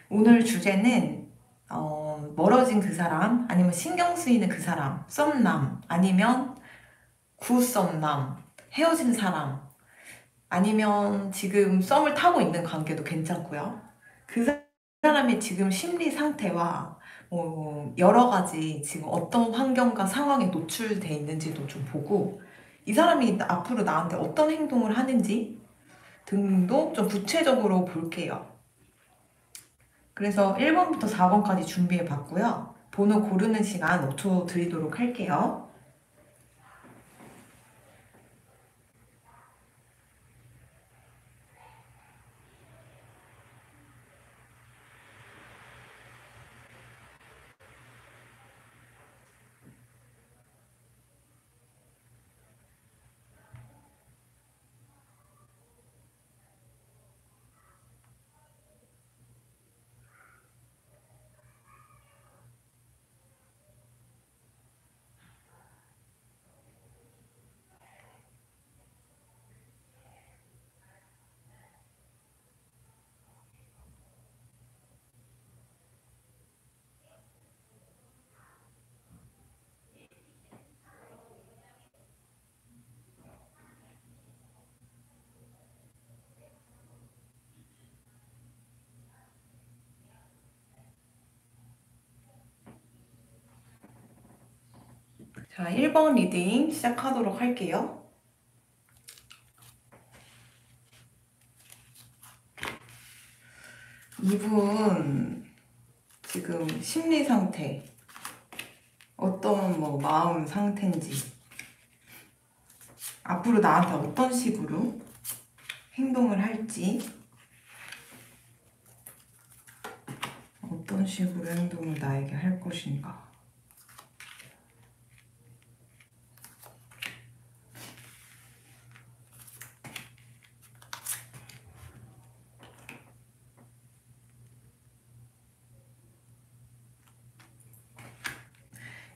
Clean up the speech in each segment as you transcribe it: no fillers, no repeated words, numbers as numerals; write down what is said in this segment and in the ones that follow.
오늘 주제는 멀어진 그 사람, 아니면 신경 쓰이는 그 사람, 썸남, 아니면 구썸남, 헤어진 사람, 아니면 지금 썸을 타고 있는 관계도 괜찮고요. 그 사람의 지금 심리 상태와 여러 가지 지금 어떤 환경과 상황에 노출돼 있는지도 좀 보고, 이 사람이 앞으로 나한테 어떤 행동을 하는지 등도 좀 구체적으로 볼게요. 그래서 1번부터 4번까지 준비해 봤고요. 번호 고르는 시간 5초 드리도록 할게요. 자, 1번 리딩 시작하도록 할게요. 이분 지금 심리 상태, 어떤 마음 상태인지, 앞으로 나한테 어떤 식으로 행동을 할지, 어떤 식으로 행동을 나에게 할 것인가.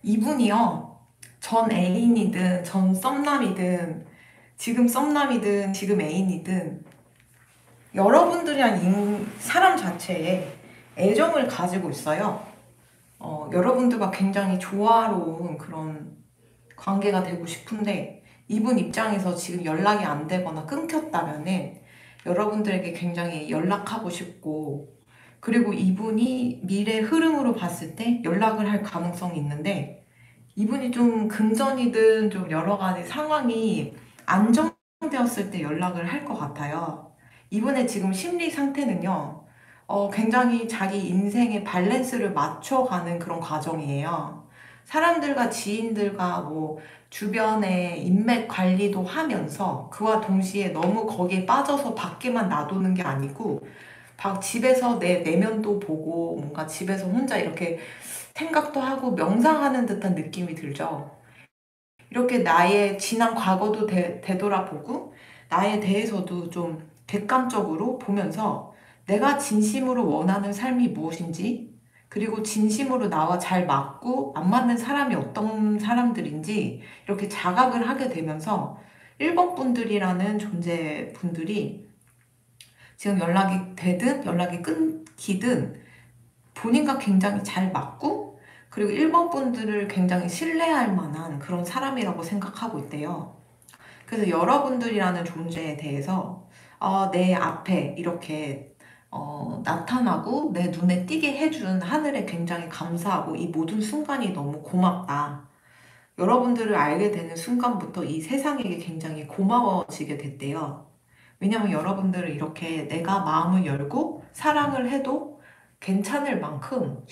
이분이요, 전 애인이든 전 썸남이든 지금 썸남이든 지금 애인이든 여러분들이란 사람 자체에 애정을 가지고 있어요. 여러분들과 굉장히 조화로운 그런 관계가 되고 싶은데, 이분 입장에서 지금 연락이 안 되거나 끊겼다면은 여러분들에게 굉장히 연락하고 싶고, 그리고 이분이 미래 흐름으로 봤을 때 연락을 할 가능성이 있는데, 이분이 좀 금전이든 좀 여러 가지 상황이 안정되었을 때 연락을 할 것 같아요. 이분의 지금 심리 상태는요, 굉장히 자기 인생의 밸런스를 맞춰가는 그런 과정이에요. 사람들과 지인들과 주변의 인맥 관리도 하면서 그와 동시에 너무 거기에 빠져서 밖에만 놔두는 게 아니고, 집에서 내 내면도 보고 뭔가 집에서 혼자 이렇게 생각도 하고 명상하는 듯한 느낌이 들죠. 이렇게 나의 지난 과거도 되돌아보고 나에 대해서도 좀 객관적으로 보면서 내가 진심으로 원하는 삶이 무엇인지, 그리고 진심으로 나와 잘 맞고 안 맞는 사람이 어떤 사람들인지 이렇게 자각을 하게 되면서 1번 분들이라는 존재 분들이 지금 연락이 되든 연락이 끊기든 본인과 굉장히 잘 맞고, 그리고 1번 분들을 굉장히 신뢰할 만한 그런 사람이라고 생각하고 있대요. 그래서 여러분들이라는 존재에 대해서 내 앞에 이렇게 나타나고 내 눈에 띄게 해준 하늘에 굉장히 감사하고 이 모든 순간이 너무 고맙다. 여러분들을 알게 되는 순간부터 이 세상에게 굉장히 고마워지게 됐대요. 왜냐면 여러분들을 이렇게 내가 마음을 열고 사랑을 해도 괜찮을 만큼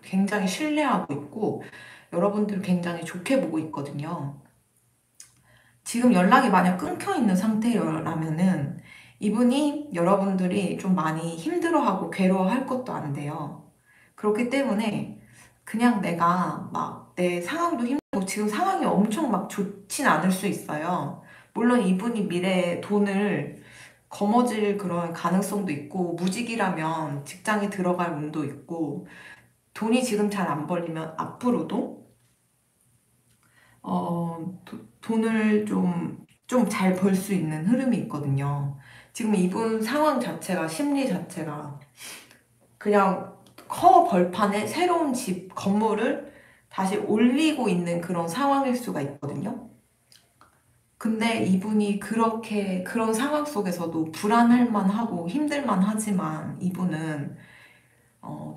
굉장히 신뢰하고 있고, 여러분들 굉장히 좋게 보고 있거든요. 지금 연락이 만약 끊겨 있는 상태라면은 이분이 여러분들이 좀 많이 힘들어하고 괴로워할 것도 안 돼요. 그렇기 때문에 그냥 내가 내 상황도 힘들고 지금 상황이 엄청 좋진 않을 수 있어요. 물론 이분이 미래에 돈을 거머쥘 그런 가능성도 있고, 무직이라면 직장에 들어갈 운도 있고, 돈이 지금 잘 안 벌리면 앞으로도 돈을 좀 잘 벌 수 있는 흐름이 있거든요. 지금 이분 상황 자체가, 심리 자체가 그냥 커 벌판에 새로운 집, 건물을 다시 올리고 있는 그런 상황일 수가 있거든요. 근데 이분이 그렇게 그런 상황 속에서도 불안할 만하고 힘들 만하지만 이분은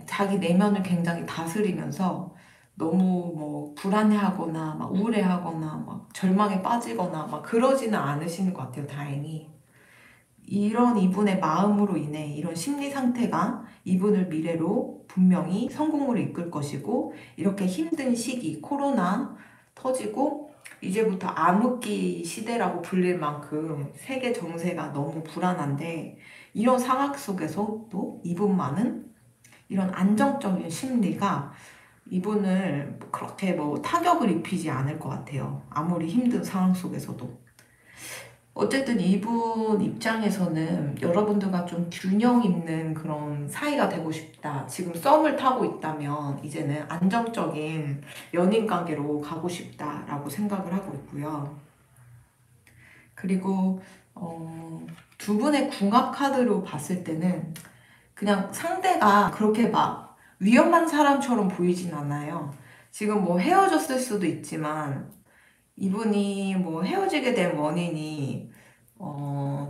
자기 내면을 굉장히 다스리면서 너무 뭐 불안해하거나 막 우울해하거나 막 절망에 빠지거나 막 그러지는 않으시는 것 같아요, 다행히. 이런 이분의 마음으로 인해 이런 심리 상태가 이분을 미래로 분명히 성공으로 이끌 것이고, 이렇게 힘든 시기, 코로나 터지고 이제부터 암흑기 시대라고 불릴 만큼 세계 정세가 너무 불안한데, 이런 상황 속에서도 이분만은 이런 안정적인 심리가 이분을 그렇게 뭐 타격을 입히지 않을 것 같아요. 아무리 힘든 상황 속에서도. 어쨌든 이분 입장에서는 여러분들과 좀 균형 있는 그런 사이가 되고 싶다. 지금 썸을 타고 있다면 이제는 안정적인 연인 관계로 가고 싶다라고 생각을 하고 있고요. 그리고 두 분의 궁합 카드로 봤을 때는 그냥 상대가 그렇게 막 위험한 사람처럼 보이진 않아요. 지금 뭐 헤어졌을 수도 있지만 이분이 뭐 헤어지게 된 원인이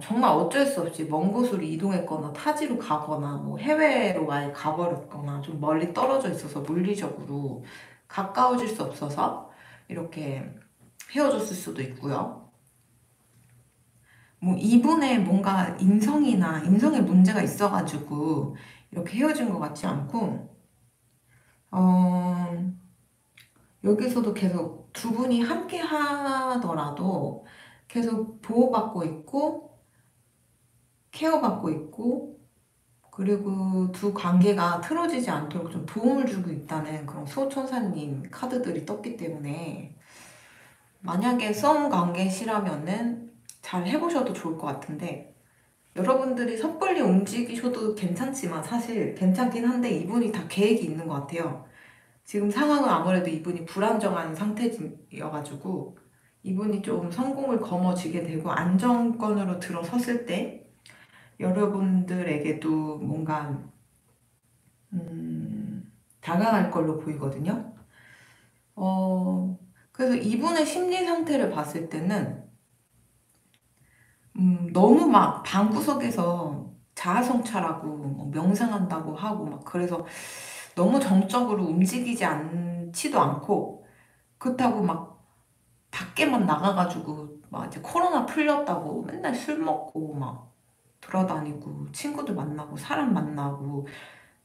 정말 어쩔 수 없이 먼 곳으로 이동했거나 타지로 가거나 뭐 해외로 아예 가버렸거나 좀 멀리 떨어져 있어서 물리적으로 가까워질 수 없어서 이렇게 헤어졌을 수도 있고요. 뭐 이분의 뭔가 인성에 문제가 있어가지고 이렇게 헤어진 것 같지 않고, 어, 여기서도 계속 두 분이 함께 하더라도 계속 보호받고 있고, 케어받고 있고, 그리고 두 관계가 틀어지지 않도록 좀 도움을 주고 있다는 그런 소천사님 카드들이 떴기 때문에, 만약에 썸 관계시라면은 잘 해보셔도 좋을 것 같은데, 여러분들이 섣불리 움직이셔도 괜찮지만 사실 괜찮긴 한데 이분이 다 계획이 있는 것 같아요. 지금 상황은 아무래도 이분이 불안정한 상태여가지고 이분이 좀 성공을 거머쥐게 되고 안정권으로 들어섰을 때 여러분들에게도 뭔가 다가갈 걸로 보이거든요. 그래서 이분의 심리 상태를 봤을 때는 너무 막 방구석에서 자아성찰하고 뭐 명상한다고 하고 막 그래서 너무 정적으로 움직이지 않지도 않고, 그렇다고 막 밖에만 나가가지고 막 이제 코로나 풀렸다고 맨날 술 먹고 막 돌아다니고 친구들 만나고 사람 만나고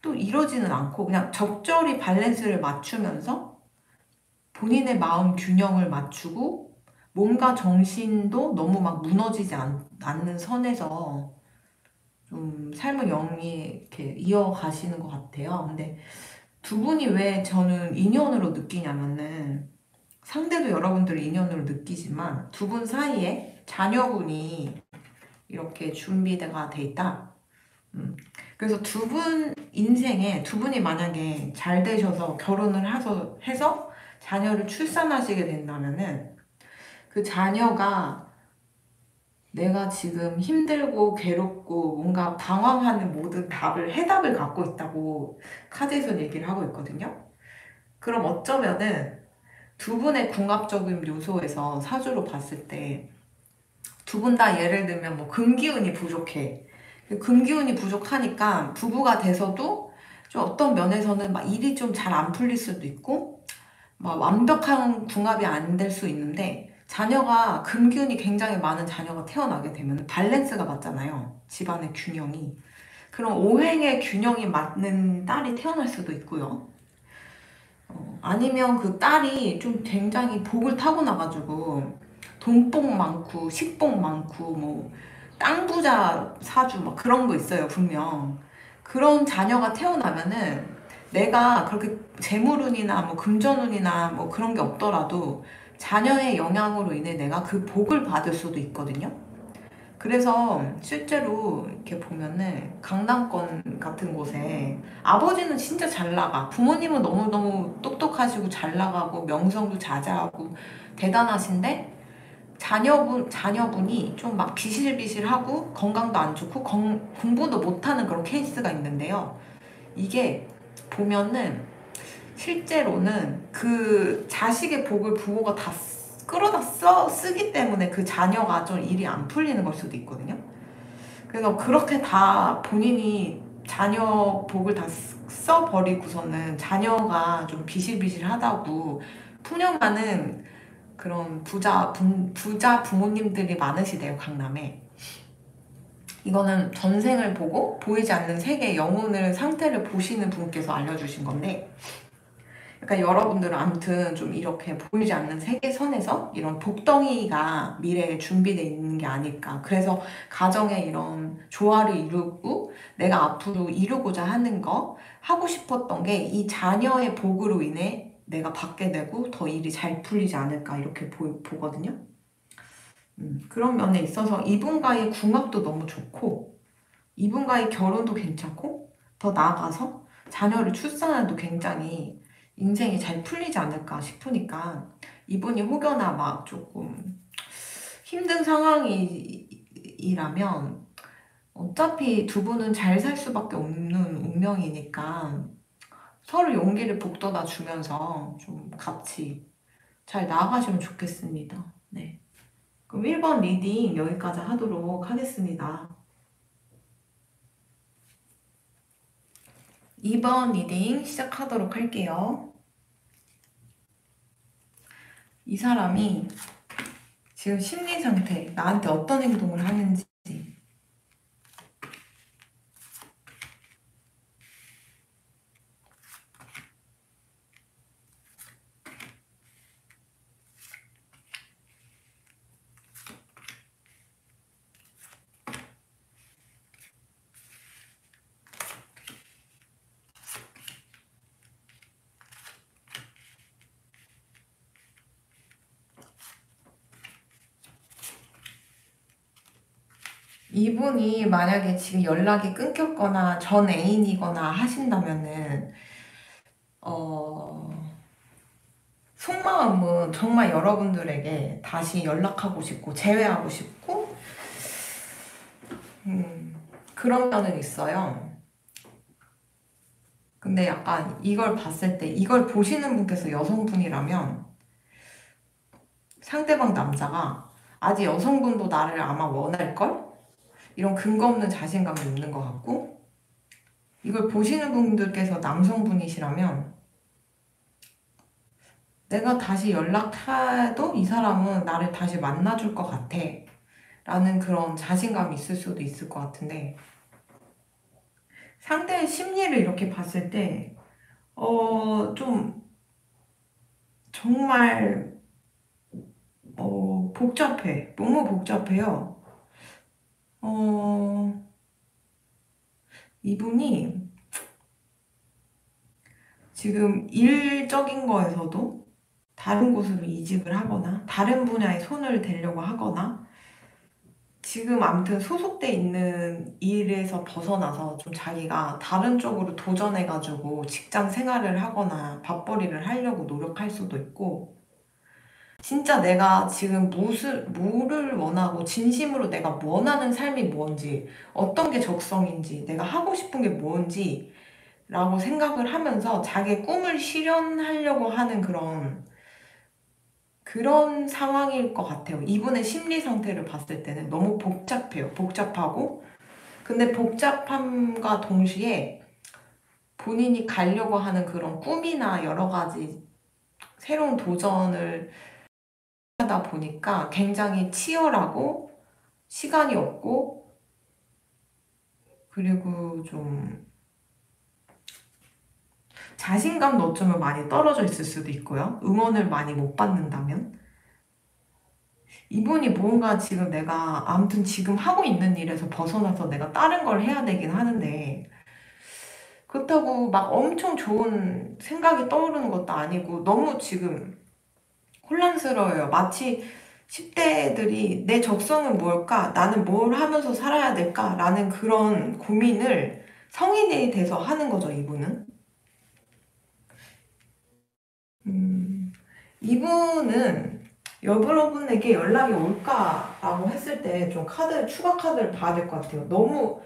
또 이러지는 않고 그냥 적절히 밸런스를 맞추면서 본인의 마음 균형을 맞추고 몸과 정신도 너무 막 무너지지 않는 선에서 좀 삶을 영위 이렇게 이어가시는 것 같아요. 근데 두 분이 왜 저는 인연으로 느끼냐면은, 상대도 여러분들 인연으로 느끼지만 두 분 사이에 자녀분이 이렇게 준비가 돼 있다. 그래서 두 분 인생에 두 분이 만약에 잘 되셔서 결혼을 해서 자녀를 출산하시게 된다면은 그 자녀가 내가 지금 힘들고 괴롭고 뭔가 방황하는 모든 해답을 갖고 있다고 카드에서 얘기를 하고 있거든요. 그럼 어쩌면은 두 분의 궁합적인 요소에서 사주로 봤을 때 두 분 다 예를 들면 뭐 금기운이 부족해. 금기운이 부족하니까 부부가 돼서도 좀 어떤 면에서는 막 일이 좀 잘 안 풀릴 수도 있고 막 완벽한 궁합이 안 될 수 있는데, 자녀가 금기운이 굉장히 많은 자녀가 태어나게 되면 밸런스가 맞잖아요. 집안의 균형이. 그럼 오행의 균형이 맞는 딸이 태어날 수도 있고요. 아니면 그 딸이 좀 굉장히 복을 타고나가지고 돈복 많고 식복 많고 뭐 땅 부자 사주 막 그런 거 있어요, 분명. 그런 자녀가 태어나면은 내가 그렇게 재물운이나 뭐 금전운이나 뭐 그런 게 없더라도 자녀의 영향으로 인해 내가 그 복을 받을 수도 있거든요. 그래서 실제로 이렇게 보면은 강남권 같은 곳에 아버지는 진짜 잘 나가. 부모님은 너무너무 똑똑하시고 잘 나가고 명성도 자자하고 대단하신데 자녀분이 좀 막 비실비실하고 건강도 안 좋고 공부도 못하는 그런 케이스가 있는데요. 이게 보면은 실제로는 그 자식의 복을 부모가 다 끌어다 쓰기 때문에 그 자녀가 좀 일이 안 풀리는 걸 수도 있거든요. 그래서 그렇게 다 본인이 자녀 복을 다 써버리고서는 자녀가 좀 비실비실하다고 푸념하는 그런 부자 부모님들이 많으시대요, 강남에. 이거는 전생을 보고 보이지 않는 세계 영혼을 상태를 보시는 분께서 알려주신 건데, 그러니까 여러분들은 아무튼 좀 이렇게 보이지 않는 세계선에서 이런 복덩이가 미래에 준비되어 있는 게 아닐까. 그래서 가정에 이런 조화를 이루고 내가 앞으로 이루고자 하는 거, 하고 싶었던 게 이 자녀의 복으로 인해 내가 받게 되고 더 일이 잘 풀리지 않을까 이렇게 보거든요. 그런 면에 있어서 이분과의 궁합도 너무 좋고 이분과의 결혼도 괜찮고 더 나아가서 자녀를 출산해도 굉장히 인생이 잘 풀리지 않을까 싶으니까 이분이 혹여나 막 조금 힘든 상황이라면 어차피 두 분은 잘 살 수밖에 없는 운명이니까 서로 용기를 북돋아 주면서 좀 같이 잘 나아가시면 좋겠습니다. 네. 그럼 1번 리딩 여기까지 하도록 하겠습니다. 2번 리딩 시작하도록 할게요. 이 사람이 지금 심리 상태, 나한테 어떤 행동을 하는지, 이분이 만약에 지금 연락이 끊겼거나 전 애인이거나 하신다면은 속마음은 정말 여러분들에게 다시 연락하고 싶고 재회하고 싶고 그런 면은 있어요. 근데 약간 이걸 봤을 때 이걸 보시는 분께서 여성분이라면 상대방 남자가 아직 여성분도 나를 아마 원할걸? 이런 근거 없는 자신감이 있는 것 같고 이걸 보시는 분들께서 남성분이시라면 내가 다시 연락해도 이 사람은 나를 다시 만나줄 것 같아 라는 그런 자신감이 있을 수도 있을 것 같은데 상대의 심리를 이렇게 봤을 때 좀 정말 복잡해. 너무 복잡해요. 어, 이분이 지금 일적인 거에서도 다른 곳으로 이직을 하거나 다른 분야에 손을 대려고 하거나 지금 아무튼 소속돼 있는 일에서 벗어나서 좀 자기가 다른 쪽으로 도전해가지고 직장 생활을 하거나 밥벌이를 하려고 노력할 수도 있고 진짜 내가 지금 뭐를 원하고 진심으로 내가 원하는 삶이 뭔지 어떤 게 적성인지 내가 하고 싶은 게 뭔지 라고 생각을 하면서 자기의 꿈을 실현하려고 하는 그런 상황일 것 같아요. 이분의 심리 상태를 봤을 때는 너무 복잡해요. 복잡하고 근데 복잡함과 동시에 본인이 가려고 하는 그런 꿈이나 여러 가지 새로운 도전을 하다 보니까 굉장히 치열하고 시간이 없고 그리고 좀 자신감도 어쩌면 많이 떨어져 있을 수도 있고요. 응원을 많이 못 받는다면. 이분이 뭔가 지금 내가 아무튼 지금 하고 있는 일에서 벗어나서 내가 다른 걸 해야 되긴 하는데 그렇다고 막 엄청 좋은 생각이 떠오르는 것도 아니고 너무 지금 혼란스러워요. 마치 10대들이 내 적성은 뭘까? 나는 뭘 하면서 살아야 될까? 라는 그런 고민을 성인이 돼서 하는 거죠, 이분은. 이분은 여러분에게 연락이 올까라고 했을 때 좀 추가 카드를 봐야 될 것 같아요. 너무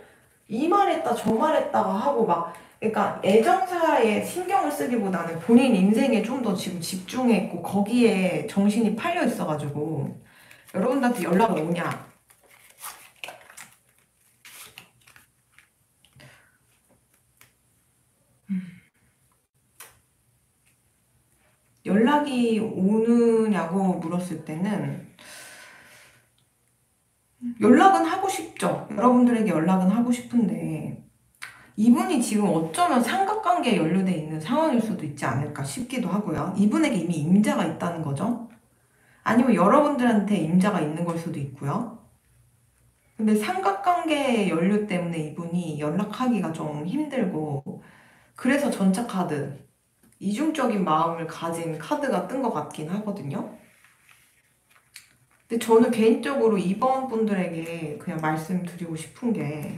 이 말했다 저 말했다가 하고 막, 그러니까 애정사에 신경을 쓰기보다는 본인 인생에 좀 더 지금 집중했고 거기에 정신이 팔려 있어가지고 여러분들한테 연락 오냐? 연락이 오느냐고 물었을 때는 연락은 하고 싶죠. 여러분들에게 연락은 하고 싶은데 이분이 지금 어쩌면 삼각관계에 연루돼 있는 상황일 수도 있지 않을까 싶기도 하고요. 이분에게 이미 임자가 있다는 거죠. 아니면 여러분들한테 임자가 있는 걸 수도 있고요. 근데 삼각관계의 연류 때문에 이분이 연락하기가 좀 힘들고, 그래서 전차 카드, 이중적인 마음을 가진 카드가 뜬 것 같긴 하거든요. 근데 저는 개인적으로 이번 분들에게 그냥 말씀드리고 싶은 게,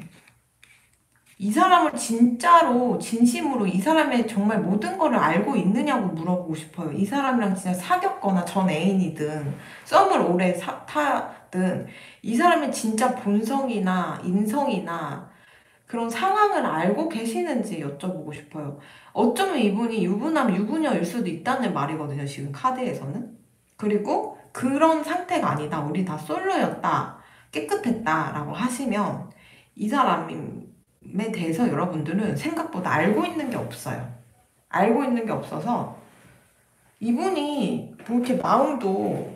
이 사람을 진짜로 진심으로 이 사람의 정말 모든 거를 알고 있느냐고 물어보고 싶어요. 이 사람이랑 진짜 사귀었거나 전 애인이든 썸을 오래 타든 이 사람의 진짜 본성이나 인성이나 그런 상황을 알고 계시는지 여쭤보고 싶어요. 어쩌면 이분이 유부남 유부녀일 수도 있다는 말이거든요, 지금 카드에서는. 그리고 그런 상태가 아니다, 우리 다 솔로였다, 깨끗했다라고 하시면 이 사람에 대해서 여러분들은 생각보다 알고 있는 게 없어요. 알고 있는 게 없어서 이분이 뭐 이렇게 마음도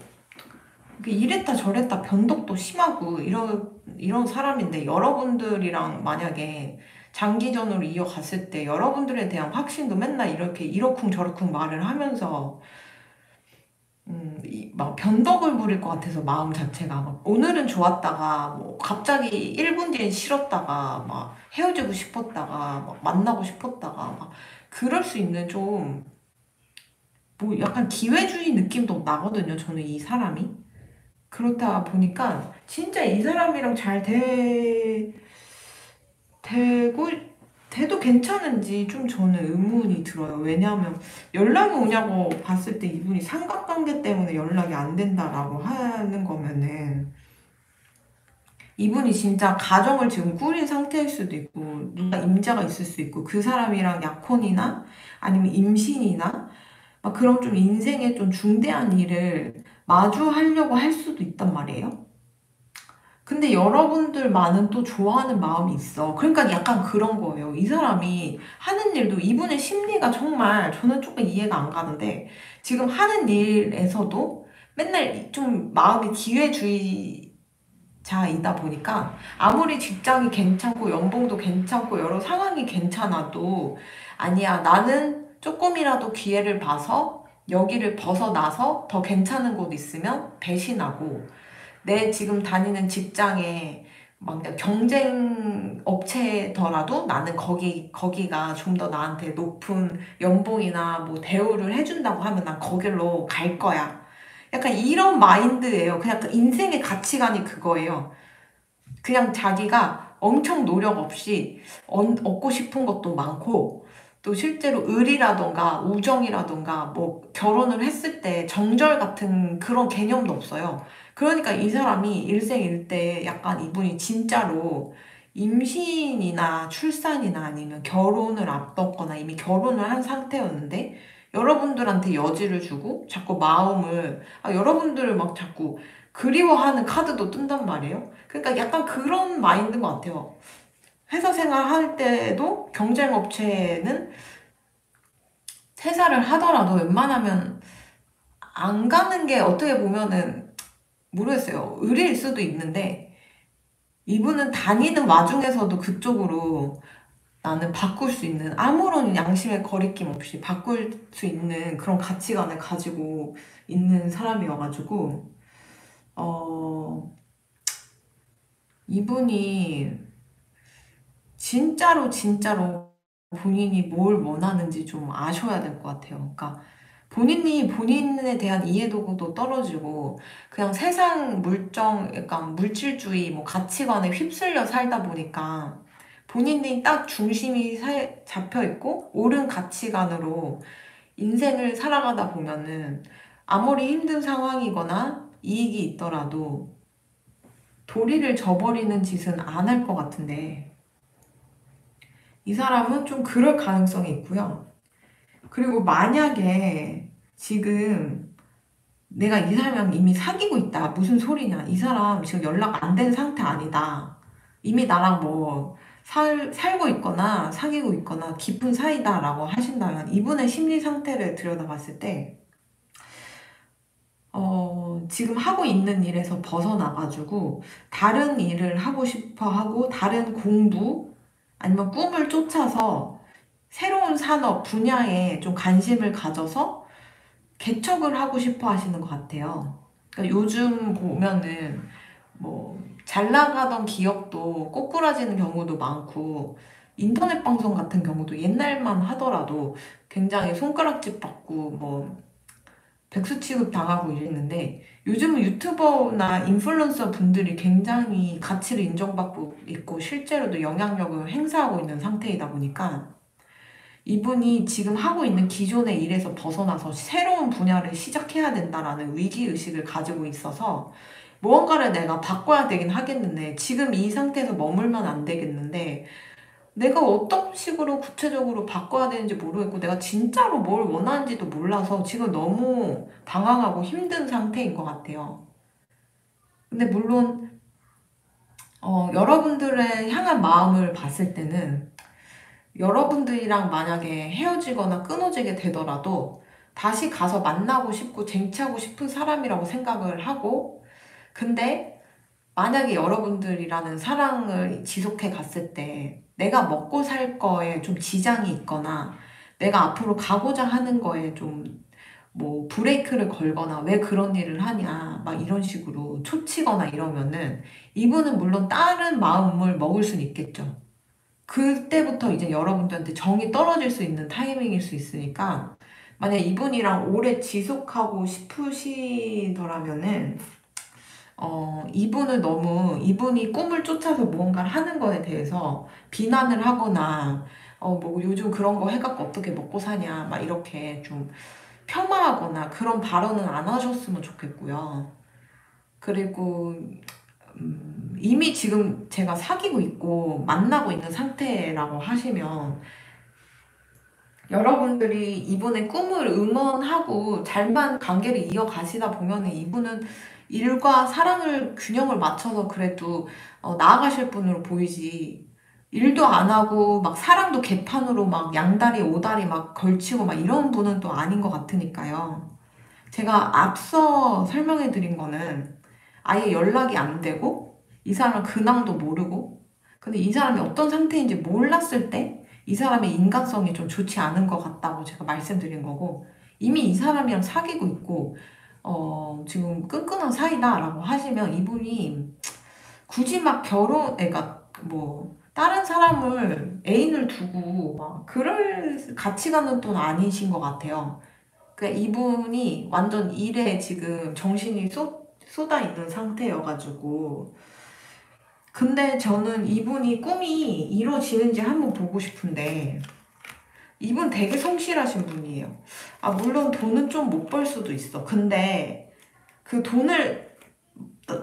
이랬다 저랬다 변덕도 심하고 이런 사람인데, 여러분들이랑 만약에 장기전으로 이어갔을 때 여러분들에 대한 확신도 맨날 이렇게 이러쿵 저러쿵 말을 하면서 막 변덕을 부릴 것 같아서, 마음 자체가 막 오늘은 좋았다가 뭐 갑자기 1분 뒤에 싫었다가 막 헤어지고 싶었다가 막 만나고 싶었다가 막 그럴 수 있는, 좀 뭐 약간 기회주의 느낌도 나거든요, 저는 이 사람이. 그렇다 보니까 진짜 이 사람이랑 되고 돼도 괜찮은지 좀 저는 의문이 들어요. 왜냐하면 연락이 오냐고 봤을 때 이분이 삼각관계 때문에 연락이 안 된다라고 하는 거면은 이분이 진짜 가정을 지금 꾸린 상태일 수도 있고, 누가 임자가 있을 수 있고, 그 사람이랑 약혼이나 아니면 임신이나 막 그런 좀 인생에 좀 중대한 일을 마주하려고 할 수도 있단 말이에요. 근데 여러분들만은 또 좋아하는 마음이 있어. 그러니까 약간 그런 거예요. 이 사람이 하는 일도, 이분의 심리가 정말 저는 조금 이해가 안 가는데, 지금 하는 일에서도 맨날 좀 마음이 기회주의자이다 보니까 아무리 직장이 괜찮고 연봉도 괜찮고 여러 상황이 괜찮아도, 아니야, 나는 조금이라도 기회를 봐서 여기를 벗어나서 더 괜찮은 곳 있으면 배신하고, 내 지금 다니는 직장에 막 경쟁 업체더라도 나는 거기가 좀 더 나한테 높은 연봉이나 뭐 대우를 해준다고 하면 난 거길로 갈 거야. 약간 이런 마인드예요. 그냥 그 인생의 가치관이 그거예요. 그냥 자기가 엄청 노력 없이 얻고 싶은 것도 많고, 또 실제로 의리라던가 우정이라던가 뭐 결혼을 했을 때 정절 같은 그런 개념도 없어요. 그러니까 이 사람이 일생일대 약간 이분이 진짜로 임신이나 출산이나 아니면 결혼을 앞뒀거나 이미 결혼을 한 상태였는데, 여러분들한테 여지를 주고 자꾸 마음을, 여러분들을 막 자꾸 그리워하는 카드도 뜬단 말이에요. 그러니까 약간 그런 마인드인 것 같아요. 회사 생활 할 때도 경쟁 업체는 퇴사를 하더라도 웬만하면 안 가는 게, 어떻게 보면은 모르겠어요, 의리일 수도 있는데, 이분은 다니는 와중에서도 그쪽으로 나는 바꿀 수 있는, 아무런 양심의 거리낌 없이 바꿀 수 있는 그런 가치관을 가지고 있는 사람이어가지고, 어, 이분이 진짜로 본인이 뭘 원하는지 좀 아셔야 될 것 같아요. 그러니까 본인이 본인에 대한 이해도도 떨어지고 그냥 세상 물정, 약간 물질주의 뭐 가치관에 휩쓸려 살다 보니까 본인이 딱 중심이 잡혀 있고 옳은 가치관으로 인생을 살아가다 보면은 아무리 힘든 상황이거나 이익이 있더라도 도리를 저버리는 짓은 안 할 것 같은데 이 사람은 좀 그럴 가능성이 있고요. 그리고 만약에 지금 내가 이 사람이랑 이미 사귀고 있다. 무슨 소리냐. 이 사람 지금 연락 안 된 상태 아니다. 이미 나랑 뭐 살고 있거나 사귀고 있거나 깊은 사이다라고 하신다면 이분의 심리 상태를 들여다봤을 때 지금 하고 있는 일에서 벗어나가지고 다른 일을 하고 싶어 하고 다른 공부 아니면 꿈을 쫓아서 새로운 산업 분야에 좀 관심을 가져서 개척을 하고 싶어 하시는 것 같아요. 그러니까 요즘 보면은 뭐 잘 나가던 기업도 꼬꾸라지는 경우도 많고 인터넷 방송 같은 경우도 옛날만 하더라도 굉장히 손가락질 받고 뭐 백수 취급 당하고 이랬는데 요즘은 유튜버나 인플루언서 분들이 굉장히 가치를 인정받고 있고 실제로도 영향력을 행사하고 있는 상태이다 보니까 이분이 지금 하고 있는 기존의 일에서 벗어나서 새로운 분야를 시작해야 된다라는 위기의식을 가지고 있어서 무언가를 내가 바꿔야 되긴 하겠는데 지금 이 상태에서 머물면 안 되겠는데 내가 어떤 식으로 구체적으로 바꿔야 되는지 모르겠고 내가 진짜로 뭘 원하는지도 몰라서 지금 너무 방황하고 힘든 상태인 것 같아요. 근데 물론 여러분들의 향한 마음을 봤을 때는 여러분들이랑 만약에 헤어지거나 끊어지게 되더라도 다시 가서 만나고 싶고 쟁취하고 싶은 사람이라고 생각을 하고 근데 만약에 여러분들이라는 사랑을 지속해 갔을 때 내가 먹고 살 거에 좀 지장이 있거나 내가 앞으로 가고자 하는 거에 좀 뭐 브레이크를 걸거나 왜 그런 일을 하냐 막 이런 식으로 초치거나 이러면은 이분은 물론 다른 마음을 먹을 수는 있겠죠. 그때부터 이제 여러분들한테 정이 떨어질 수 있는 타이밍일 수 있으니까 만약 이분이랑 오래 지속하고 싶으시더라면은 이분을 너무 이분이 꿈을 쫓아서 무언가를 하는 거에 대해서 비난을 하거나 뭐 요즘 그런 거 해갖고 어떻게 먹고 사냐 막 이렇게 좀 폄하하거나 그런 발언은 안 하셨으면 좋겠고요. 그리고 이미 지금 제가 사귀고 있고 만나고 있는 상태라고 하시면 여러분들이 이분의 꿈을 응원하고 잘만 관계를 이어가시다 보면 이분은 일과 사랑을 균형을 맞춰서 그래도 나아가실 분으로 보이지. 일도 안 하고 막 사랑도 개판으로 막 양다리 오다리 막 걸치고 막 이런 분은 또 아닌 것 같으니까요. 제가 앞서 설명해 드린 거는 아예 연락이 안 되고 이 사람은 근황도 모르고 근데 이 사람이 어떤 상태인지 몰랐을 때 이 사람의 인간성이 좀 좋지 않은 것 같다고 제가 말씀드린 거고 이미 이 사람이랑 사귀고 있고 지금 끈끈한 사이다라고 하시면 이분이 굳이 막 그러니까 뭐 다른 사람을 애인을 두고 막 그럴 가치관은 또 아니신 것 같아요. 그러니까 이분이 완전 일에 지금 정신이 쏟아 있는 상태여가지고. 근데 저는 이분이 꿈이 이루어지는지 한번 보고 싶은데, 이분 되게 성실하신 분이에요. 아, 물론 돈은 좀 못 벌 수도 있어. 근데 그 돈을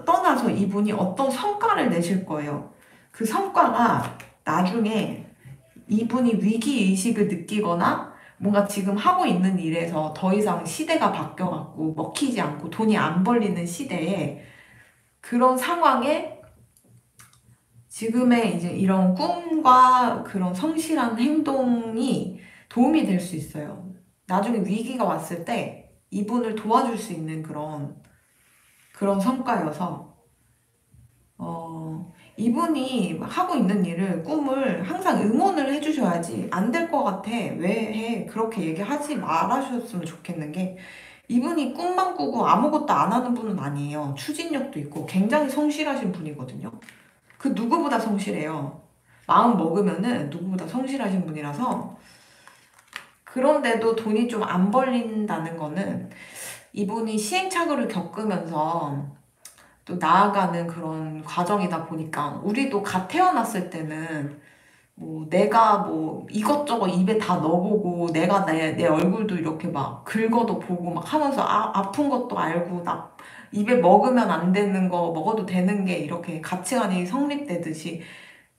떠나서 이분이 어떤 성과를 내실 거예요. 그 성과가 나중에 이분이 위기의식을 느끼거나 뭔가 지금 하고 있는 일에서 더 이상 시대가 바뀌어갖고 먹히지 않고 돈이 안 벌리는 시대에 그런 상황에 지금의 이제 이런 꿈과 그런 성실한 행동이 도움이 될 수 있어요. 나중에 위기가 왔을 때 이분을 도와줄 수 있는 그런 성과여서 이분이 하고 있는 일을, 꿈을 항상 응원을 해주셔야지 안 될 것 같아. 왜 해? 그렇게 얘기하지 말아주셨으면 좋겠는 게 이분이 꿈만 꾸고 아무것도 안 하는 분은 아니에요. 추진력도 있고 굉장히 성실하신 분이거든요. 그 누구보다 성실해요. 마음 먹으면은 누구보다 성실하신 분이라서 그런데도 돈이 좀 안 벌린다는 거는 이분이 시행착오를 겪으면서 또 나아가는 그런 과정이다 보니까 우리도 갓 태어났을 때는 뭐 내가 뭐 이것저것 입에 다 넣어보고 내가 내 얼굴도 이렇게 막 긁어도 보고 막 하면서 아픈 것도 알고 입에 먹으면 안 되는 거 먹어도 되는 게 이렇게 가치관이 성립되듯이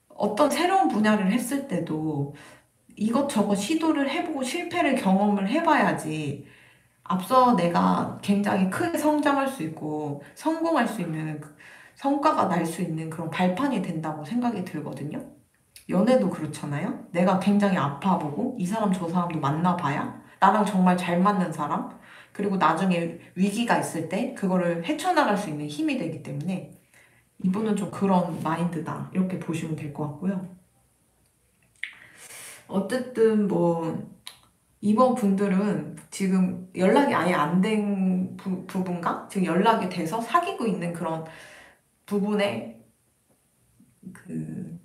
어떤 새로운 분야를 했을 때도 이것저것 시도를 해보고 실패를 경험을 해봐야지 앞서 내가 굉장히 크게 성장할 수 있고 성공할 수 있는 성과가 날 수 있는 그런 발판이 된다고 생각이 들거든요. 연애도 그렇잖아요. 내가 굉장히 아파보고 이 사람 저 사람도 만나봐야 나랑 정말 잘 맞는 사람 그리고 나중에 위기가 있을 때 그거를 헤쳐나갈 수 있는 힘이 되기 때문에 이분은 좀 그런 마인드다 이렇게 보시면 될 것 같고요. 어쨌든 뭐 이번 분들은 지금 연락이 아예 안 된 부분과 지금 연락이 돼서 사귀고 있는 그런 부분의 그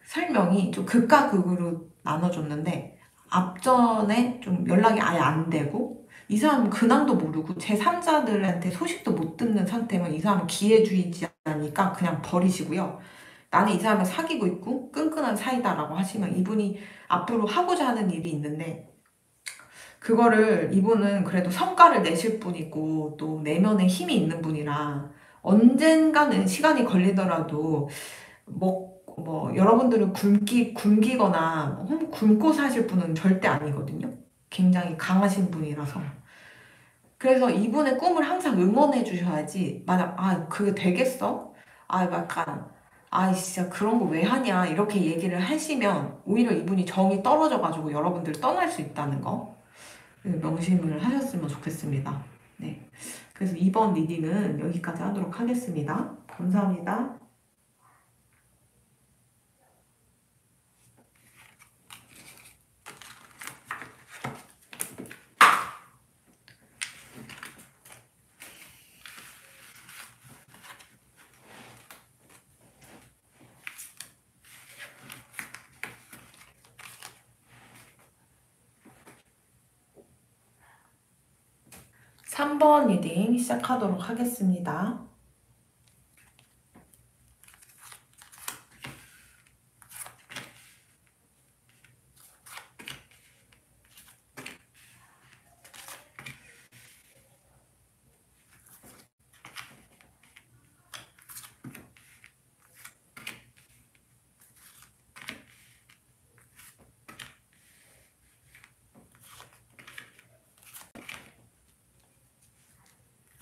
설명이 좀 극과 극으로 나눠줬는데 앞전에 좀 연락이 아예 안 되고 이 사람은 근황도 모르고 제3자들한테 소식도 못 듣는 상태면 이 사람은 기회주의자니까 그냥 버리시고요. 나는 이 사람을 사귀고 있고 끈끈한 사이다라고 하시면 이분이 앞으로 하고자 하는 일이 있는데 그거를 이분은 그래도 성과를 내실 분이고 또 내면에 힘이 있는 분이라 언젠가는 시간이 걸리더라도 여러분들은 굶기거나 굶고 사실 분은 절대 아니거든요. 굉장히 강하신 분이라서. 그래서 이분의 꿈을 항상 응원해 주셔야지, 만약, 그게 되겠어? 약간, 진짜 그런 거 왜 하냐, 이렇게 얘기를 하시면, 오히려 이분이 정이 떨어져가지고 여러분들 떠날 수 있다는 거, 명심을 하셨으면 좋겠습니다. 네. 그래서 이번 리딩은 여기까지 하도록 하겠습니다. 감사합니다. 3번 리딩 시작하도록 하겠습니다.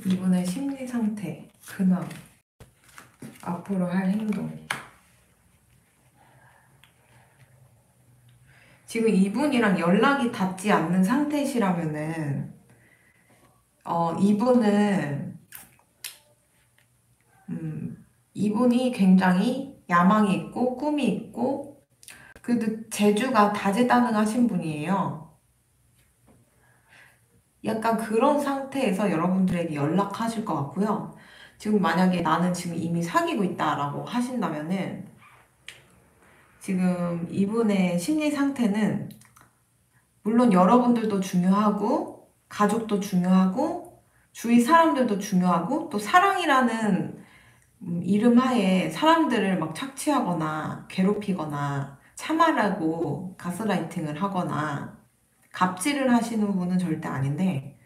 이분의 심리 상태, 근황, 앞으로 할 행동. 지금 이분이랑 연락이 닿지 않는 상태시라면은, 이분은, 이분이 굉장히 야망이 있고, 꿈이 있고, 그래도 재주가 다재다능하신 분이에요. 약간 그런 상태에서 여러분들에게 연락하실 것 같고요. 지금 만약에 나는 지금 이미 사귀고 있다라고 하신다면은, 지금 이분의 심리 상태는 물론 여러분들도 중요하고 가족도 중요하고 주위 사람들도 중요하고 또 사랑이라는 이름 하에 사람들을 막 착취하거나 괴롭히거나 참아라고 가스라이팅을 하거나 갑질을 하시는 분은 절대 아닌데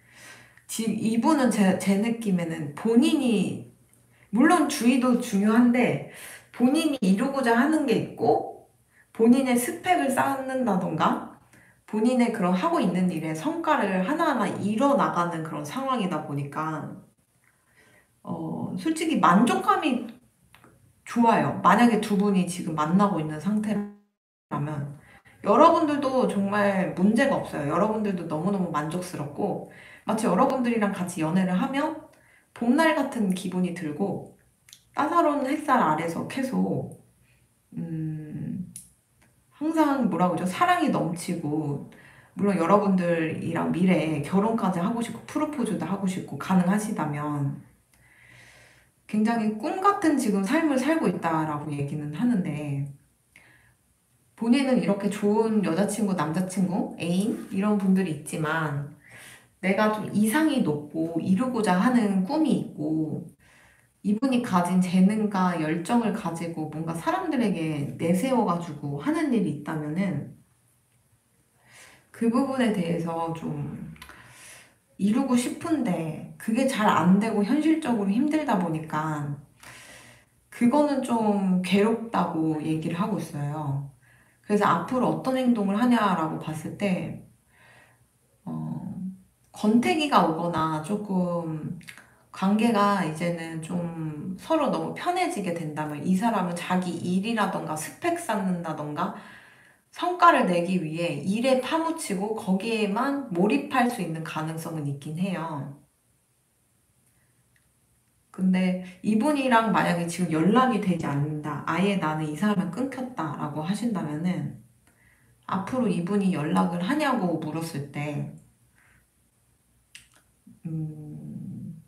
지금 이분은 제 느낌에는 본인이 물론 주의도 중요한데 본인이 이루고자 하는 게 있고 본인의 스펙을 쌓는다던가 본인의 그런 하고 있는 일에 성과를 하나하나 이뤄나가는 그런 상황이다 보니까 솔직히 만족감이 좋아요. 만약에 두 분이 지금 만나고 있는 상태라면 여러분들도 정말 문제가 없어요. 여러분들도 너무너무 만족스럽고 마치 여러분들이랑 같이 연애를 하면 봄날 같은 기분이 들고 따사로운 햇살 아래서 계속 항상 뭐라고 그러죠? 사랑이 넘치고 물론 여러분들이랑 미래에 결혼까지 하고 싶고 프로포즈도 하고 싶고 가능하시다면 굉장히 꿈 같은 지금 삶을 살고 있다라고 얘기는 하는데 본인은 이렇게 좋은 여자친구, 남자친구, 애인 이런 분들이 있지만 내가 좀 이상이 높고 이루고자 하는 꿈이 있고 이분이 가진 재능과 열정을 가지고 뭔가 사람들에게 내세워가지고 하는 일이 있다면은 그 부분에 대해서 좀 이루고 싶은데 그게 잘 안 되고 현실적으로 힘들다 보니까 그거는 좀 괴롭다고 얘기를 하고 있어요. 그래서 앞으로 어떤 행동을 하냐라고 봤을 때, 어, 권태기가 오거나 조금 관계가 이제는 좀 서로 너무 편해지게 된다면 이 사람은 자기 일이라던가 스펙 쌓는다던가 성과를 내기 위해 일에 파묻히고 거기에만 몰입할 수 있는 가능성은 있긴 해요. 근데 이분이랑 만약에 지금 연락이 되지 않는다, 아예 나는 이 사람을 끊겼다라고 하신다면은 앞으로 이분이 연락을 하냐고 물었을 때, 음,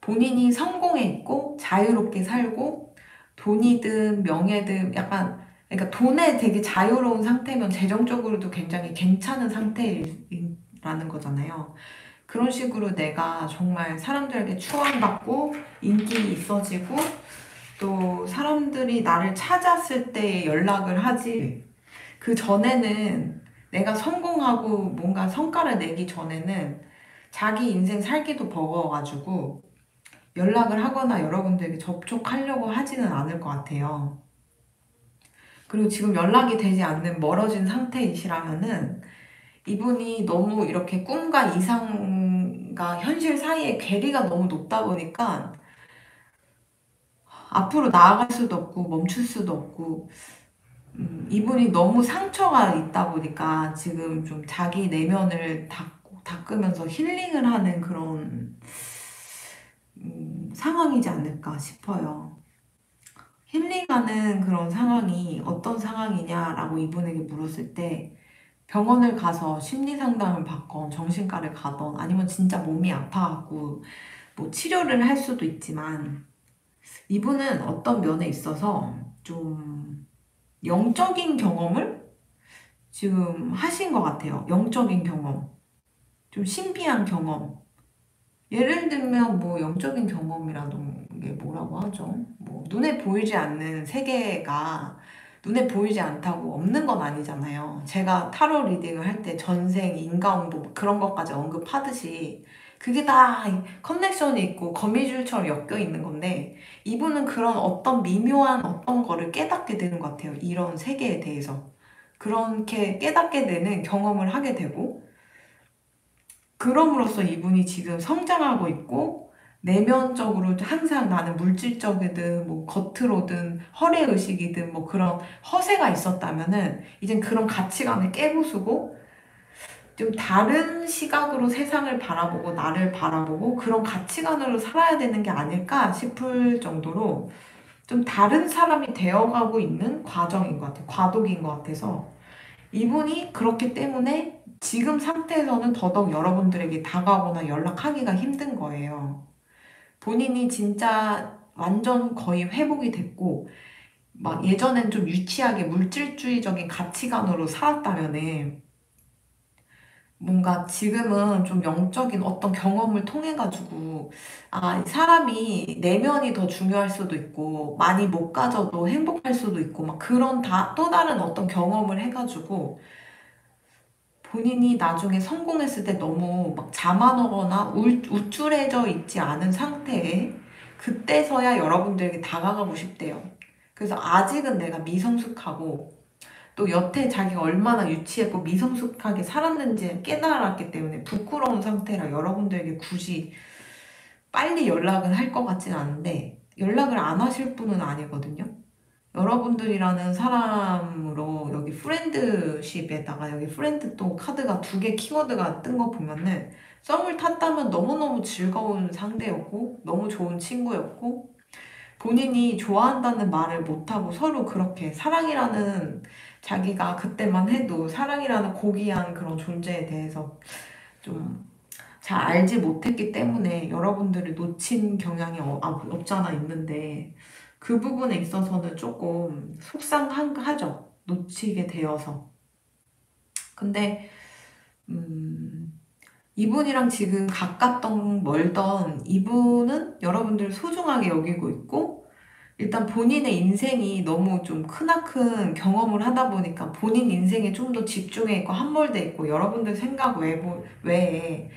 본인이 성공해 있고 자유롭게 살고 돈이든 명예든 약간 그러니까 돈에 되게 자유로운 상태면 재정적으로도 굉장히 괜찮은 상태라는 거잖아요. 그런 식으로 내가 정말 사람들에게 추앙받고 인기 있어지고 또 사람들이 나를 찾았을 때 연락을 하지 그 전에는 내가 성공하고 뭔가 성과를 내기 전에는 자기 인생 살기도 버거워가지고 연락을 하거나 여러분들에게 접촉하려고 하지는 않을 것 같아요. 그리고 지금 연락이 되지 않는 멀어진 상태이시라면은 이분이 너무 이렇게 꿈과 이상과 현실 사이의 괴리가 너무 높다 보니까 앞으로 나아갈 수도 없고 멈출 수도 없고 이분이 너무 상처가 있다 보니까 지금 좀 자기 내면을 닦으면서 힐링을 하는 그런 상황이지 않을까 싶어요. 힐링하는 그런 상황이 어떤 상황이냐라고 이분에게 물었을 때 병원을 가서 심리 상담을 받건 정신과를 가던 아니면 진짜 몸이 아파갖고 뭐 치료를 할 수도 있지만 이분은 어떤 면에 있어서 좀 영적인 경험을 지금 하신 것 같아요. 영적인 경험. 좀 신비한 경험. 예를 들면 뭐 영적인 경험이라는 게 뭐라고 하죠? 뭐 눈에 보이지 않는 세계가 눈에 보이지 않다고 없는 건 아니잖아요. 제가 타로 리딩을 할 때 전생, 인과응보 뭐 그런 것까지 언급하듯이 그게 다 커넥션이 있고 거미줄처럼 엮여 있는 건데 이분은 그런 어떤 미묘한 어떤 거를 깨닫게 되는 것 같아요. 이런 세계에 대해서. 그렇게 깨닫게 되는 경험을 하게 되고 그럼으로써 이분이 지금 성장하고 있고 내면적으로 항상 나는 물질적이든 뭐 겉으로든 허례의식이든 뭐 그런 허세가 있었다면은 이젠 그런 가치관을 깨부수고 좀 다른 시각으로 세상을 바라보고 나를 바라보고 그런 가치관으로 살아야 되는 게 아닐까 싶을 정도로 좀 다른 사람이 되어가고 있는 과정인 것 같아요. 과도기인 것 같아서 이분이 그렇기 때문에 지금 상태에서는 더더욱 여러분들에게 다가오거나 연락하기가 힘든 거예요. 본인이 진짜 완전 거의 회복이 됐고, 막 예전엔 좀 유치하게 물질주의적인 가치관으로 살았다면은 뭔가 지금은 좀 영적인 어떤 경험을 통해 가지고 아, 사람이 내면이 더 중요할 수도 있고 많이 못 가져도 행복할 수도 있고 막 그런 다 또 다른 어떤 경험을 해가지고 본인이 나중에 성공했을 때 너무 막 자만하거나 우쭐해져 있지 않은 상태에 그때서야 여러분들에게 다가가고 싶대요. 그래서 아직은 내가 미성숙하고 또 여태 자기가 얼마나 유치했고 미성숙하게 살았는지 깨달았기 때문에 부끄러운 상태라 여러분들에게 굳이 빨리 연락은 할 것 같진 않은데 연락을 안 하실 분은 아니거든요. 여러분들이라는 사람으로 여기 프렌드십에다가 여기 프렌드 또 카드가 두 개 키워드가 뜬 거 보면은 썸을 탔다면 너무너무 즐거운 상대였고 너무 좋은 친구였고 본인이 좋아한다는 말을 못하고 서로 그렇게 사랑이라는 자기가 그때만 해도 사랑이라는 고귀한 그런 존재에 대해서 좀 잘 알지 못했기 때문에 여러분들을 놓친 경향이 없잖아 있는데 그 부분에 있어서는 조금 속상하죠. 놓치게 되어서. 근데 음, 이분이랑 지금 가깝던 멀던 이분은 여러분들 소중하게 여기고 있고, 일단 본인의 인생이 너무 좀 크나큰 경험을 하다 보니까 본인 인생에 좀 더 집중해 있고 함몰돼 있고, 여러분들 생각 외에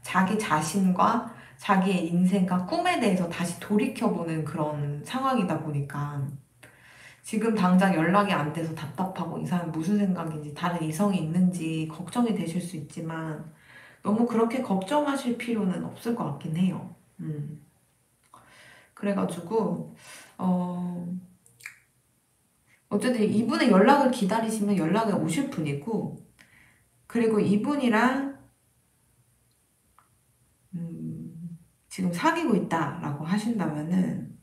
자기 자신과 자기의 인생과 꿈에 대해서 다시 돌이켜보는 그런 상황이다 보니까 지금 당장 연락이 안 돼서 답답하고 이 사람 무슨 생각인지 다른 이성이 있는지 걱정이 되실 수 있지만 너무 그렇게 걱정하실 필요는 없을 것 같긴 해요. 그래가지고 어 어쨌든 이분의 연락을 기다리시면 연락이 오실 분이고, 그리고 이분이랑 지금 사귀고 있다라고 하신다면은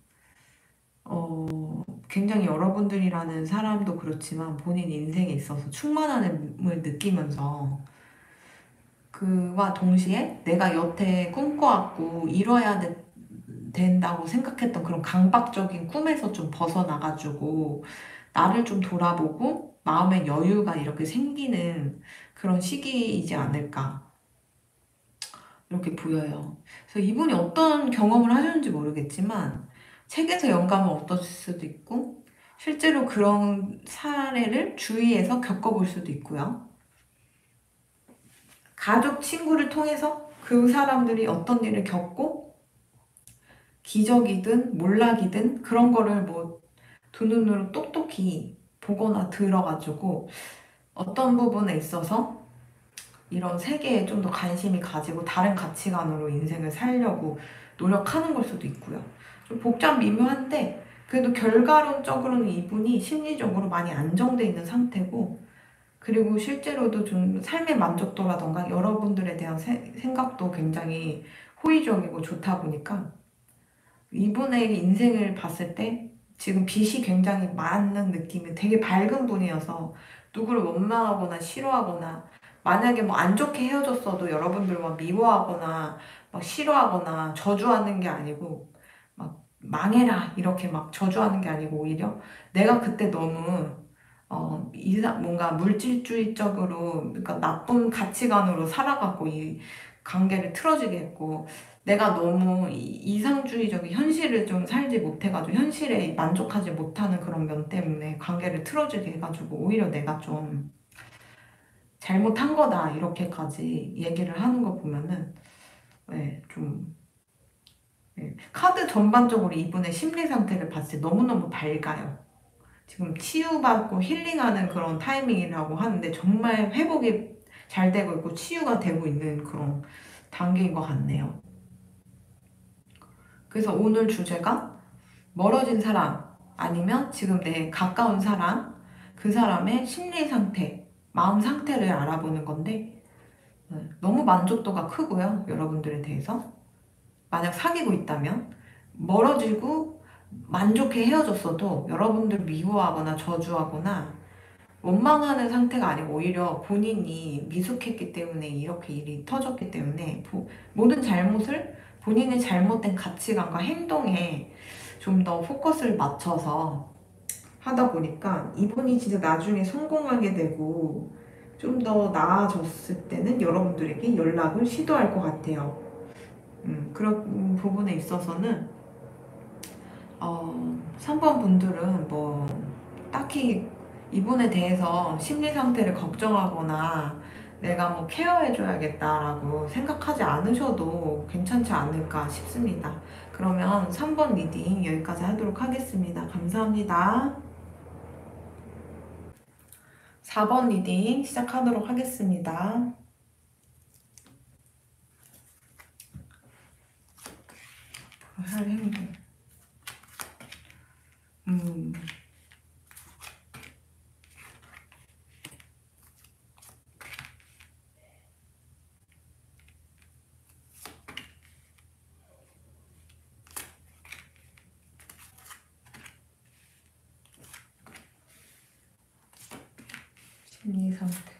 굉장히 여러분들이라는 사람도 그렇지만 본인 인생에 있어서 충만함을 느끼면서 그와 동시에 내가 여태 꿈꿔왔고 이뤄야 된다고 생각했던 그런 강박적인 꿈에서 좀 벗어나가지고 나를 좀 돌아보고 마음의 여유가 이렇게 생기는 그런 시기이지 않을까 이렇게 보여요. 그래서 이분이 어떤 경험을 하셨는지 모르겠지만 책에서 영감을 얻었을 수도 있고 실제로 그런 사례를 주위에서 겪어볼 수도 있고요. 가족, 친구를 통해서 그 사람들이 어떤 일을 겪고 기적이든 몰락이든 그런 거를 뭐 두 눈으로 똑똑히 보거나 들어가지고 어떤 부분에 있어서 이런 세계에 좀 더 관심이 가지고 다른 가치관으로 인생을 살려고 노력하는 걸 수도 있고요. 좀 복잡 미묘한데 그래도 결과론적으로는 이분이 심리적으로 많이 안정돼 있는 상태고, 그리고 실제로도 좀 삶의 만족도라던가 여러분들에 대한 생각도 굉장히 호의적이고 좋다 보니까 이분의 인생을 봤을 때 지금 빛이 굉장히 많은 느낌이 되게 밝은 분이어서 누구를 원망하거나 싫어하거나, 만약에 뭐 안 좋게 헤어졌어도 여러분들 막 미워하거나 막 싫어하거나 저주하는 게 아니고 막 망해라 이렇게 막 저주하는 게 아니고 오히려 내가 그때 너무 뭔가 물질주의적으로, 그러니까 나쁜 가치관으로 살아가고 이 관계를 틀어지게 했고, 내가 너무 이상주의적인 현실을 좀 살지 못해가지고 현실에 만족하지 못하는 그런 면 때문에 관계를 틀어지게 해가지고 오히려 내가 좀 잘못한 거다 이렇게까지 얘기를 하는 거 보면은 네, 좀 카드 전반적으로 이분의 심리 상태를 봤을 때 너무너무 밝아요. 지금 치유받고 힐링하는 그런 타이밍이라고 하는데 정말 회복이 잘 되고 있고 치유가 되고 있는 그런 단계인 것 같네요. 그래서 오늘 주제가 멀어진 사람 아니면 지금 내 가까운 사람, 그 사람의 심리 상태, 마음 상태를 알아보는 건데 너무 만족도가 크고요. 여러분들에 대해서. 만약 사귀고 있다면 멀어지고 만족해 헤어졌어도 여러분들 미워하거나 저주하거나 원망하는 상태가 아니고 오히려 본인이 미숙했기 때문에 이렇게 일이 터졌기 때문에 모든 잘못을 본인의 잘못된 가치관과 행동에 좀 더 포커스를 맞춰서 하다 보니까 이분이 진짜 나중에 성공하게 되고 좀 더 나아졌을 때는 여러분들에게 연락을 시도할 것 같아요. 그런 부분에 있어서는 3번 분들은 뭐 딱히 이분에 대해서 심리 상태를 걱정하거나 내가 뭐 케어해줘야겠다라고 생각하지 않으셔도 괜찮지 않을까 싶습니다. 그러면 3번 리딩 여기까지 하도록 하겠습니다. 감사합니다. 4번 리딩 시작하도록 하겠습니다. 할 행동. 심리 상태.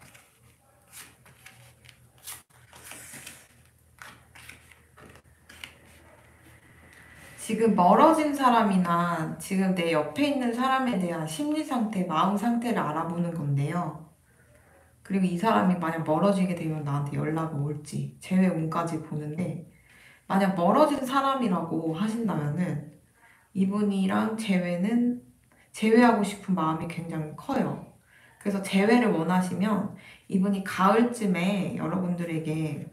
지금 멀어진 사람이나 지금 내 옆에 있는 사람에 대한 심리 상태, 마음 상태를 알아보는 건데요. 그리고 이 사람이 만약 멀어지게 되면 나한테 연락이 올지 재회 운까지 보는데, 만약 멀어진 사람이라고 하신다면은 이분이랑 재회하고 싶은 마음이 굉장히 커요. 그래서 재회를 원하시면 이분이 가을쯤에 여러분들에게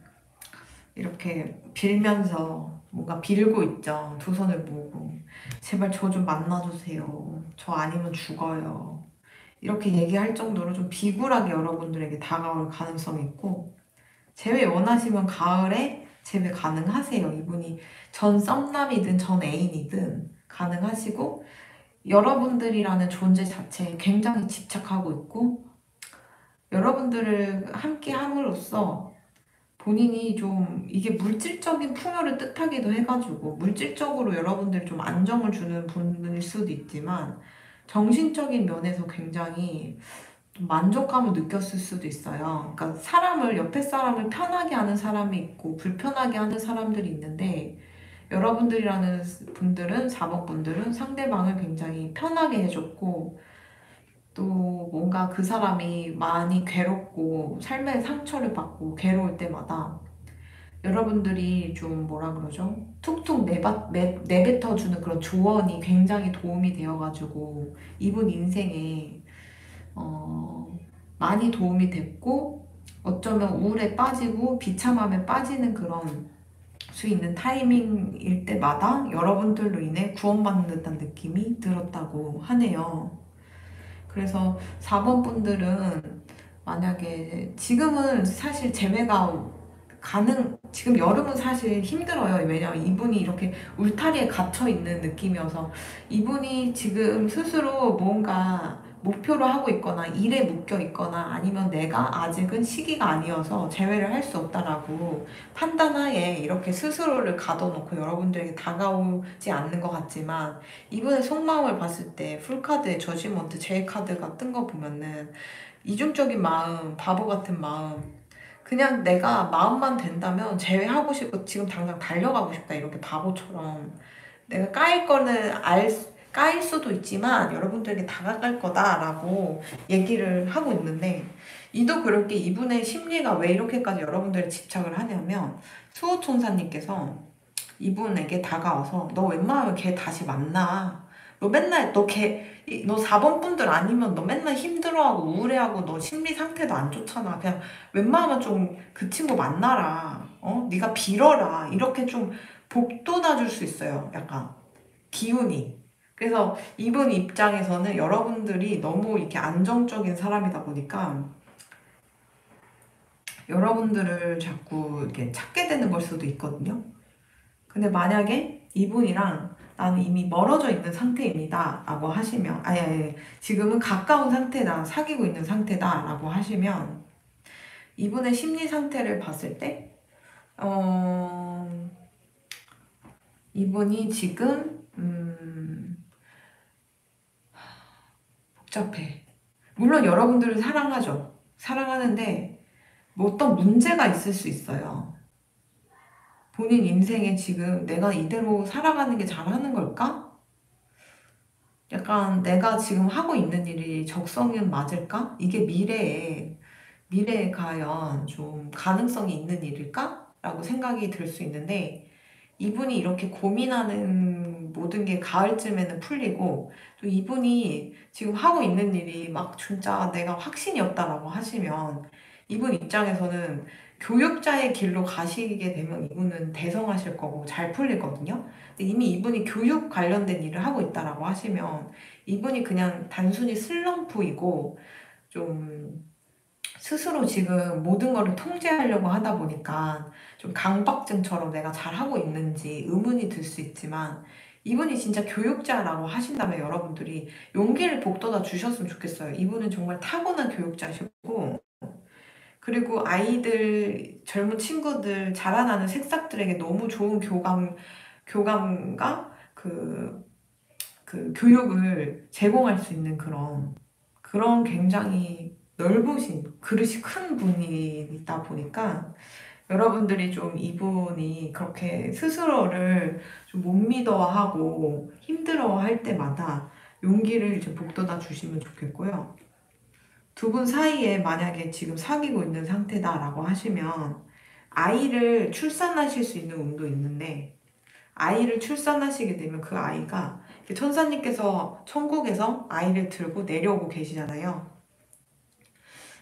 이렇게 빌면서 뭔가 빌고 있죠. 두 손을 모으고. 제발 저 좀 만나주세요. 저 아니면 죽어요. 이렇게 얘기할 정도로 좀 비굴하게 여러분들에게 다가올 가능성이 있고, 재회 원하시면 가을에 재회 가능하세요. 이분이 전 썸남이든 전 애인이든 가능하시고, 여러분들이라는 존재 자체에 굉장히 집착하고 있고, 여러분들을 함께 함으로써 본인이 좀 이게 물질적인 풍요를 뜻하기도 해가지고 물질적으로 여러분들이 좀 안정을 주는 분일 수도 있지만 정신적인 면에서 굉장히 좀 만족감을 느꼈을 수도 있어요. 그러니까 옆에 사람을 편하게 하는 사람이 있고 불편하게 하는 사람들이 있는데, 여러분들이라는 분들은, 4번 분들은 상대방을 굉장히 편하게 해줬고, 또 뭔가 그 사람이 많이 괴롭고 삶의 상처를 받고 괴로울 때마다 여러분들이 좀 뭐라 그러죠? 툭툭 내뱉어주는 그런 조언이 굉장히 도움이 되어가지고 이분 인생에 어, 많이 도움이 됐고, 어쩌면 우울에 빠지고 비참함에 빠지는 그런 수 있는 타이밍일 때마다 여러분들로 인해 구원받는 듯한 느낌이 들었다고 하네요. 그래서 4번 분들은 만약에 지금은 사실 재회가 지금 여름은 사실 힘들어요. 왜냐면 이분이 이렇게 울타리에 갇혀 있는 느낌이어서 이분이 지금 스스로 뭔가 목표를 하고 있거나 일에 묶여 있거나 아니면 내가 아직은 시기가 아니어서 재회를 할 수 없다라고 판단하에 이렇게 스스로를 가둬놓고 여러분들에게 다가오지 않는 것 같지만, 이분의 속마음을 봤을 때 풀카드에 저지먼트 제일 카드가 뜬 거 보면은 이중적인 마음, 바보 같은 마음, 그냥 내가 마음만 된다면 제외하고 싶고 지금 당장 달려가고 싶다, 이렇게 바보처럼 내가 까일 수도 있지만 여러분들에게 다가갈 거다라고 얘기를 하고 있는데, 이도 그럴 게 이분의 심리가 왜 이렇게까지 여러분들의 집착을 하냐면, 수호천사님께서 이분에게 다가와서 너 웬만하면 걔 다시 만나. 너 맨날 너 4번 분들 아니면 너 맨날 힘들어하고 우울해하고 너 심리 상태도 안 좋잖아. 그냥 웬만하면 좀 그 친구 만나라. 네가 빌어라. 이렇게 좀 복돋아 줄 수 있어요. 약간 기운이. 그래서 이분 입장에서는 여러분들이 너무 이렇게 안정적인 사람이다 보니까 여러분들을 자꾸 이렇게 찾게 되는 걸 수도 있거든요. 근데 만약에 이분이랑 나는 이미 멀어져 있는 상태입니다 라고 하시면, 아니, 지금은 가까운 상태다, 사귀고 있는 상태다 라고 하시면, 이분의 심리 상태를 봤을 때 이분이 지금 복잡해. 물론 여러분들을 사랑하죠. 사랑하는데 뭐 어떤 문제가 있을 수 있어요. 본인 인생에 지금 내가 이대로 살아가는 게 잘하는 걸까? 약간 내가 지금 하고 있는 일이 적성은 맞을까? 이게 미래에 과연 좀 가능성이 있는 일일까? 라고 생각이 들 수 있는데, 이분이 이렇게 고민하는 모든 게 가을쯤에는 풀리고, 또 이분이 지금 하고 있는 일이 막 진짜 내가 확신이 없다라고 하시면, 이분 입장에서는 교육자의 길로 가시게 되면 이분은 대성하실 거고 잘 풀리거든요. 근데 이미 이분이 교육 관련된 일을 하고 있다라고 하시면 이분이 그냥 단순히 슬럼프이고, 좀 스스로 지금 모든 거를 통제하려고 하다 보니까 좀 강박증처럼 내가 잘하고 있는지 의문이 들 수 있지만, 이분이 진짜 교육자라고 하신다면 여러분들이 용기를 북돋아 주셨으면 좋겠어요. 이분은 정말 타고난 교육자시고, 그리고 아이들, 젊은 친구들, 자라나는 새싹들에게 너무 좋은 교감과 그 교육을 제공할 수 있는 그런 굉장히 넓으신, 그릇이 큰 분이다 보니까 여러분들이 좀 이분이 그렇게 스스로를 좀 못 믿어하고 힘들어할 때마다 용기를 좀 북돋아 주시면 좋겠고요. 두 분 사이에 만약에 지금 사귀고 있는 상태다라고 하시면 아이를 출산하실 수 있는 운도 있는데, 아이를 출산하시게 되면 그 아이가, 천사님께서 천국에서 아이를 들고 내려오고 계시잖아요.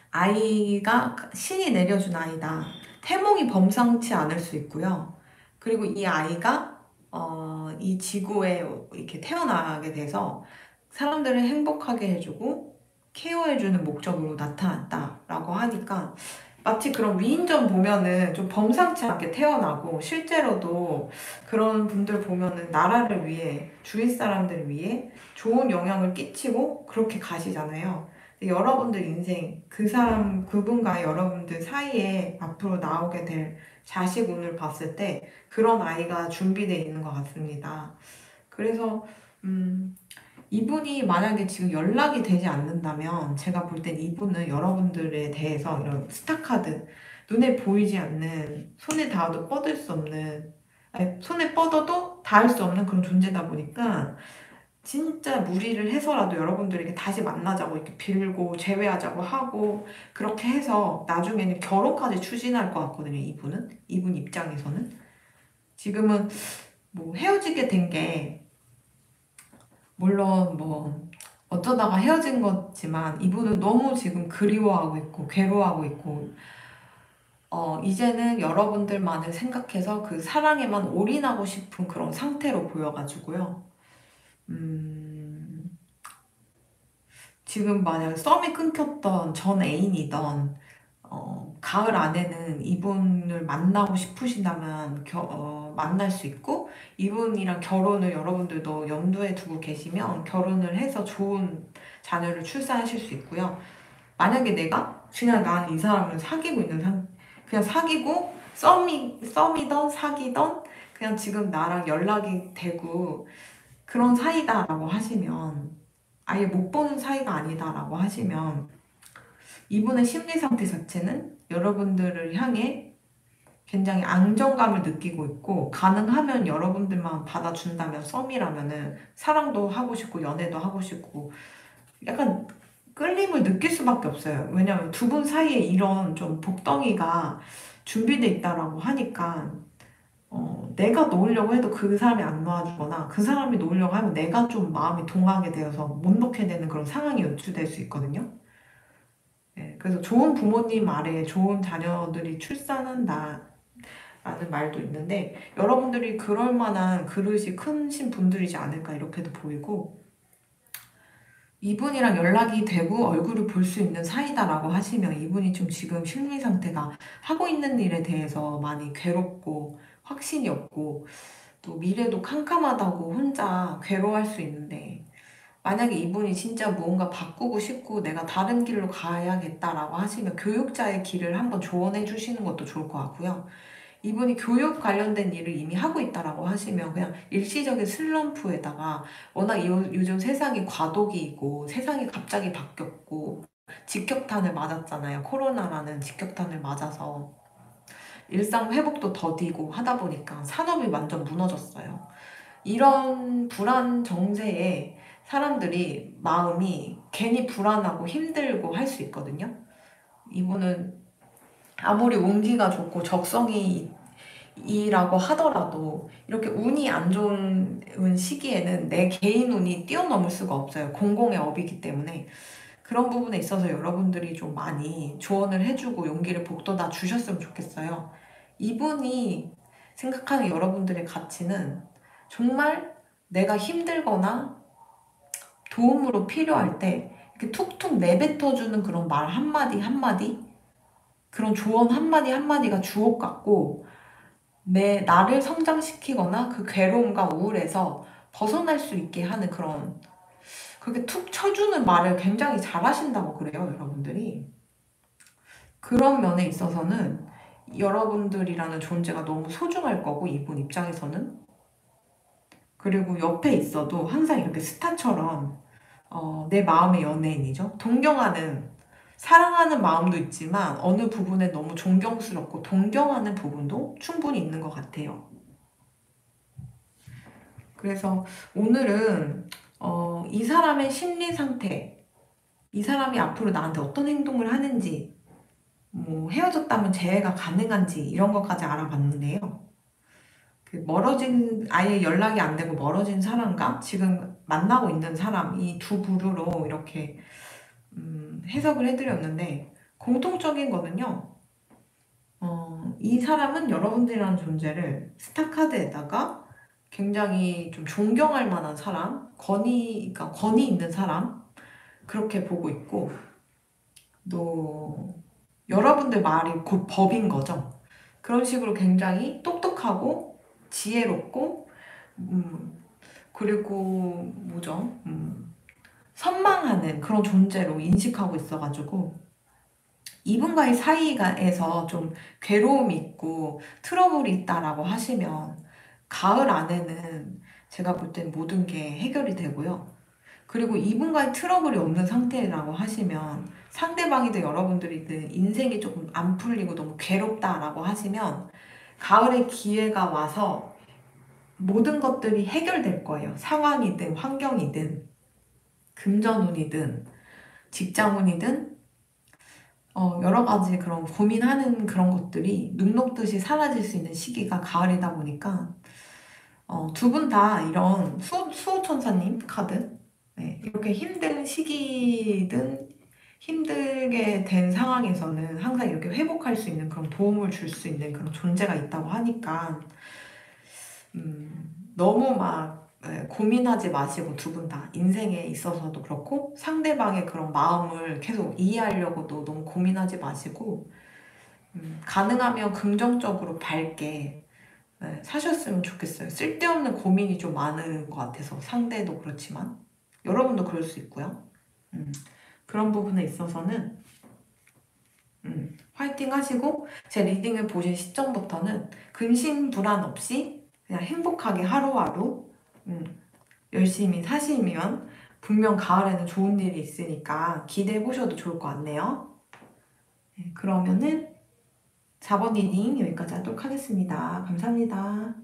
아이가 신이 내려준 아이다. 태몽이 범상치 않을 수 있고요. 그리고 이 아이가 이 지구에 이렇게 태어나게 돼서 사람들을 행복하게 해주고 케어해주는 목적으로 나타났다라고 하니까, 마치 그런 위인전 보면은 좀 범상치 않게 태어나고, 실제로도 그런 분들 보면은 나라를 위해, 주위 사람들을 위해 좋은 영향을 끼치고 그렇게 가시잖아요. 근데 여러분들 인생, 그 사람, 그분과 여러분들 사이에 앞으로 나오게 될 자식 운을 봤을 때 그런 아이가 준비되어 있는 것 같습니다. 그래서 이분이 만약에 지금 연락이 되지 않는다면, 제가 볼 땐 이분은 여러분들에 대해서 이런 스타카드, 눈에 보이지 않는, 손에 닿아도 뻗을 수 없는, 아니, 손에 뻗어도 닿을 수 없는 그런 존재다 보니까 진짜 무리를 해서라도 여러분들에게 다시 만나자고 이렇게 빌고 재회하자고 하고, 그렇게 해서 나중에는 결혼까지 추진할 것 같거든요. 이분 입장에서는 지금은 뭐 헤어지게 된 게, 물론 뭐 어쩌다가 헤어진 거지만, 이분은 너무 지금 그리워하고 있고 괴로워하고 있고, 이제는 여러분들만을 생각해서 그 사랑에만 올인하고 싶은 그런 상태로 보여가지고요. 음, 지금 만약 썸이 끊겼던 전 애인이던, 가을 안에는 이분을 만나고 싶으신다면 만날 수 있고, 이분이랑 결혼을 여러분들도 염두에 두고 계시면 결혼을 해서 좋은 자녀를 출산하실 수 있고요. 만약에 내가 그냥 나는 이 사람을 사귀고 있는 그냥 사귀고, 썸이던 사귀던, 그냥 지금 나랑 연락이 되고 그런 사이다라고 하시면, 아예 못 보는 사이가 아니다라고 하시면, 이분의 심리 상태 자체는 여러분들을 향해 굉장히 안정감을 느끼고 있고, 가능하면 여러분들만 받아준다면, 썸이라면은 사랑도 하고 싶고 연애도 하고 싶고 약간 끌림을 느낄 수밖에 없어요. 왜냐면 두 분 사이에 이런 좀 복덩이가 준비돼 있다라고 하니까, 내가 놓으려고 해도 그 사람이 안 놓아주거나, 그 사람이 놓으려고 하면 내가 좀 마음이 동하게 되어서 못 놓게 되는 그런 상황이 연출될 수 있거든요. 네, 그래서 좋은 부모님 아래 좋은 자녀들이 출산한다 라는 말도 있는데, 여러분들이 그럴 만한 그릇이 크신 분들이지 않을까 이렇게도 보이고, 이분이랑 연락이 되고 얼굴을 볼 수 있는 사이다라고 하시면, 이분이 좀 지금 심리 상태가 하고 있는 일에 대해서 많이 괴롭고 확신이 없고, 또 미래도 캄캄하다고 혼자 괴로워할 수 있는데, 만약에 이분이 진짜 무언가 바꾸고 싶고 내가 다른 길로 가야겠다라고 하시면 교육자의 길을 한번 조언해 주시는 것도 좋을 것 같고요. 이분이 교육 관련된 일을 이미 하고 있다라고 하시면 그냥 일시적인 슬럼프에다가, 워낙 요즘 세상이 과도기이고 세상이 갑자기 바뀌었고 직격탄을 맞았잖아요. 코로나라는 직격탄을 맞아서 일상 회복도 더디고 하다 보니까 산업이 완전 무너졌어요. 이런 불안 정세에 사람들이 마음이 괜히 불안하고 힘들고 할 수 있거든요. 이분은 아무리 운기가 좋고 적성이 이라고 하더라도 이렇게 운이 안 좋은 시기에는 내 개인 운이 뛰어넘을 수가 없어요. 공공의 업이기 때문에. 그런 부분에 있어서 여러분들이 좀 많이 조언을 해주고 용기를 북돋아 주셨으면 좋겠어요. 이분이 생각하는 여러분들의 가치는, 정말 내가 힘들거나 도움으로 필요할 때 이렇게 툭툭 내뱉어주는 그런 말 한마디 한마디, 그런 조언 한마디 한마디가 주옥 같고, 나를 성장시키거나 그 괴로움과 우울에서 벗어날 수 있게 하는 그런, 그렇게 툭 쳐주는 말을 굉장히 잘하신다고 그래요, 여러분들이. 그런 면에 있어서는 여러분들이라는 존재가 너무 소중할 거고, 이분 입장에서는. 그리고 옆에 있어도 항상 이렇게 스타처럼, 내 마음의 연예인이죠. 동경하는, 사랑하는 마음도 있지만 어느 부분에 너무 존경스럽고 동경하는 부분도 충분히 있는 것 같아요. 그래서 오늘은 이 사람의 심리 상태, 이 사람이 앞으로 나한테 어떤 행동을 하는지, 뭐 헤어졌다면 재회가 가능한지 이런 것까지 알아봤는데요. 그 아예 연락이 안 되고 멀어진 사람과 지금 만나고 있는 사람, 이 두 부류로 이렇게 해석을 해드렸는데, 공통적인 거는요, 이 사람은 여러분들이라는 존재를 스타카드에다가 굉장히 좀 존경할 만한 사람, 그러니까 권위 있는 사람, 그렇게 보고 있고, 또 여러분들 말이 곧 법인 거죠. 그런 식으로 굉장히 똑똑하고 지혜롭고, 그리고 뭐죠? 선망하는 그런 존재로 인식하고 있어가지고, 이분과의 사이에서 좀 괴로움이 있고 트러블이 있다라고 하시면 가을 안에는 제가 볼 땐 모든 게 해결이 되고요. 그리고 이분과의 트러블이 없는 상태라고 하시면 상대방이든 여러분들이든 인생이 조금 안 풀리고 너무 괴롭다라고 하시면 가을에 기회가 와서 모든 것들이 해결될 거예요. 상황이든 환경이든 금전운이든 직장운이든 여러 가지 그런 고민하는 그런 것들이 눈 녹듯이 사라질 수 있는 시기가 가을이다 보니까 두 분 다 이런 수호천사님 카드, 네, 이렇게 힘든 시기든 힘들게 된 상황에서는 항상 이렇게 회복할 수 있는 그런 도움을 줄 수 있는 그런 존재가 있다고 하니까 너무 막 고민하지 마시고 두 분 다 인생에 있어서도 그렇고 상대방의 그런 마음을 계속 이해하려고도 너무 고민하지 마시고 가능하면 긍정적으로 밝게 사셨으면 좋겠어요. 쓸데없는 고민이 좀 많은 것 같아서 상대도 그렇지만 여러분도 그럴 수 있고요. 그런 부분에 있어서는 화이팅 하시고 제 리딩을 보신 시점부터는 근심 불안 없이 그냥 행복하게 하루하루 열심히 사시면 분명 가을에는 좋은 일이 있으니까 기대해 보셔도 좋을 것 같네요. 그러면은 4번 리딩 여기까지 하도록 하겠습니다. 감사합니다.